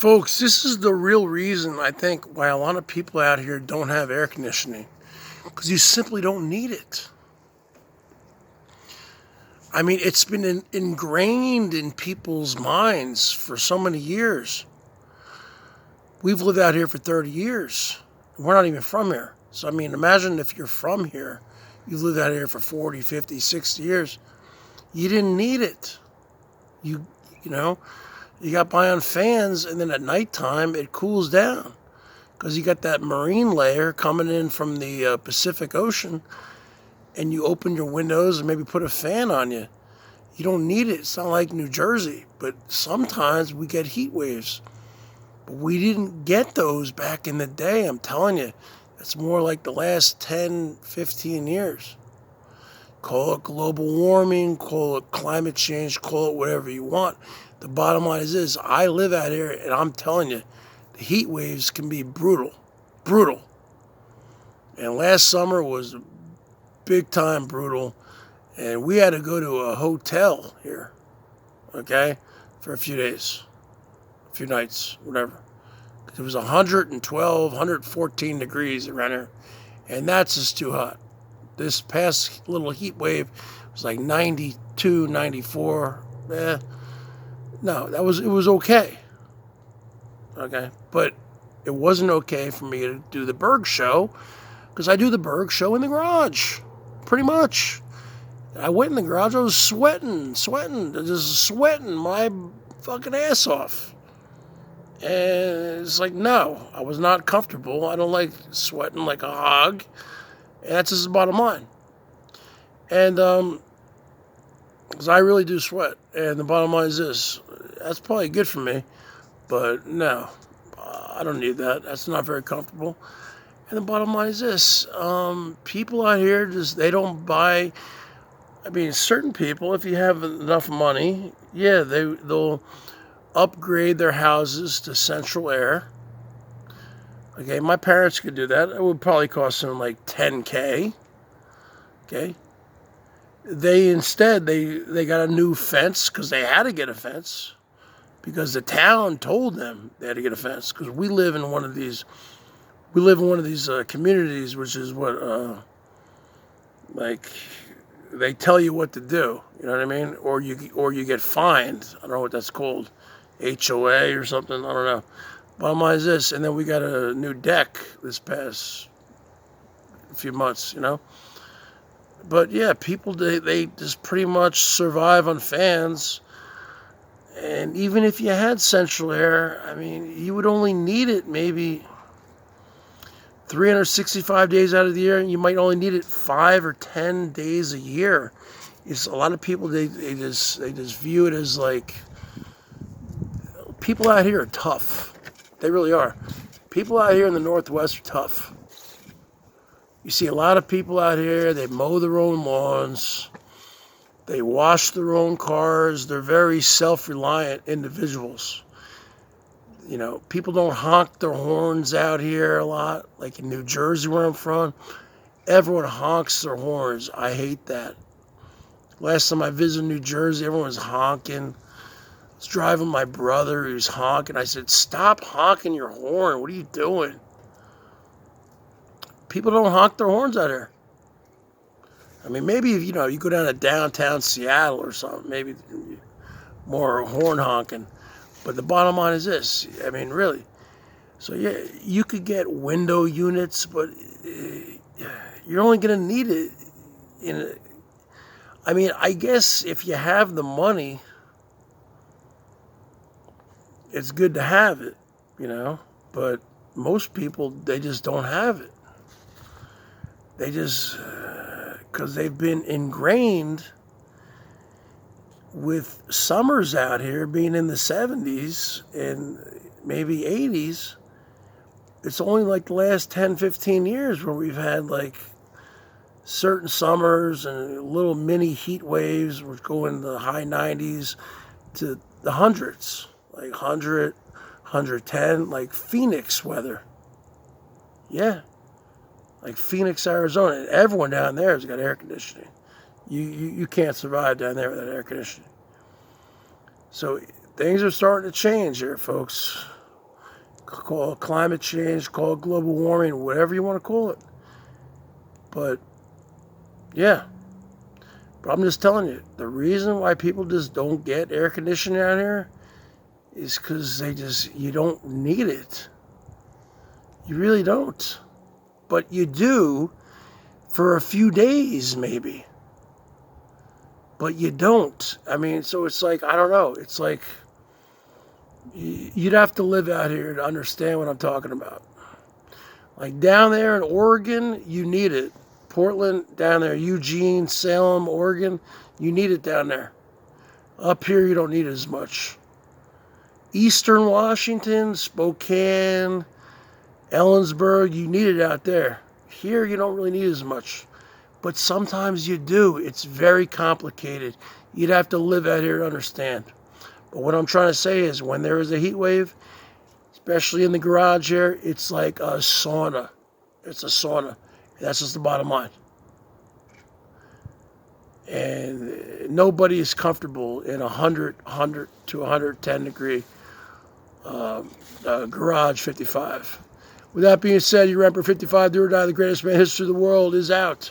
Folks, this is the real reason I think why a lot of people out here don't have air conditioning. Because you simply don't need it. I mean, it's been ingrained in people's minds for so many years. We've lived out here for 30 years. We're not even from here. So, I mean, imagine if you're from here, you've lived out here for 40, 50, 60 years. You didn't need it. You know, you got by on fans, and then at nighttime, it cools down. Because you got that marine layer coming in from the Pacific Ocean, and you open your windows and maybe put a fan on you. You don't need it. It's not like New Jersey, but sometimes we get heat waves. But we didn't get those back in the day, I'm telling you. It's more like the last 10, 15 years. Call it global warming, call it climate change, call it whatever you want. The bottom line is this: I live out here, and I'm telling you, the heat waves can be brutal. Brutal. And last summer was big time brutal. And we had to go to a hotel here, okay, for a few days, a few nights, whatever. It was 112, 114 degrees around here. And that's just too hot. This past little heat wave was like 92, 94. No, it was okay. Okay, but it wasn't okay for me to do the BERGS show, because I do the BERGS show in the garage, pretty much. I went in the garage, I was sweating, just sweating my fucking ass off. And it's like, no, I was not comfortable. I don't like sweating like a hog. And that's just the bottom line. And, because I really do sweat. And the bottom line is this: that's probably good for me, but no, I don't need that. That's not very comfortable. And the bottom line is this: people out here they don't buy. I mean, certain people, if you have enough money, yeah, they'll upgrade their houses to central air. Okay, my parents could do that. It would probably cost them like $10K. Okay. They got a new fence, because they had to get a fence, because the town told them they had to get a fence, because we live in one of these communities, which is what, like, they tell you what to do, you know what I mean? Or you get fined. I don't know what that's called, HOA or something, I don't know. Bottom line is this: and then we got a new deck this past few months, you know? But yeah, people, they just pretty much survive on fans. And even if you had central air, I mean, you would only need it maybe 365 days out of the year, and you might only need it 5 or 10 days a year. It's a lot of people, they just view it as like, people out here are tough. They really are. People out here in the Northwest are tough. You see a lot of people out here, they mow their own lawns, they wash their own cars, they're very self-reliant individuals. You know, people don't honk their horns out here a lot, like in New Jersey where I'm from. Everyone honks their horns. I hate that. Last time I visited New Jersey, everyone was honking. I was driving my brother, he was honking. I said, stop honking your horn. What are you doing? People don't honk their horns out here. I mean, maybe if, you go down to downtown Seattle or something, maybe more horn honking. But the bottom line is this: I mean, really. So yeah, you could get window units, but you're only going to need it I mean, I guess if you have the money, it's good to have it, But most people, they just don't have it. They just, because they've been ingrained with summers out here being in the 70s and maybe 80s. It's only like the last 10, 15 years where we've had like certain summers and little mini heat waves which go in the high 90s to the hundreds, like 100, 110, like Phoenix weather. Yeah. Like Phoenix, Arizona. And everyone down there has got air conditioning. You can't survive down there without air conditioning. So things are starting to change here, folks. Call it climate change, call it global warming, whatever you want to call it. But, yeah. But I'm just telling you, the reason why people just don't get air conditioning out here is because you don't need it. You really don't. But you do for a few days, maybe. But you don't. I mean, so it's like, I don't know. It's like, you'd have to live out here to understand what I'm talking about. Like down there in Oregon, you need it. Portland, down there, Eugene, Salem, Oregon, you need it down there. Up here, you don't need it as much. Eastern Washington, Spokane, Ellensburg, you need it out there. Here, you don't really need as much. But sometimes you do. It's very complicated. You'd have to live out here to understand. But what I'm trying to say is when there is a heat wave, especially in the garage here, it's like a sauna. It's a sauna. That's just the bottom line. And nobody is comfortable in 100 to 110 degree garage 55. With that being said, your Emperor 55, do or die, the greatest man in history of the world, is out.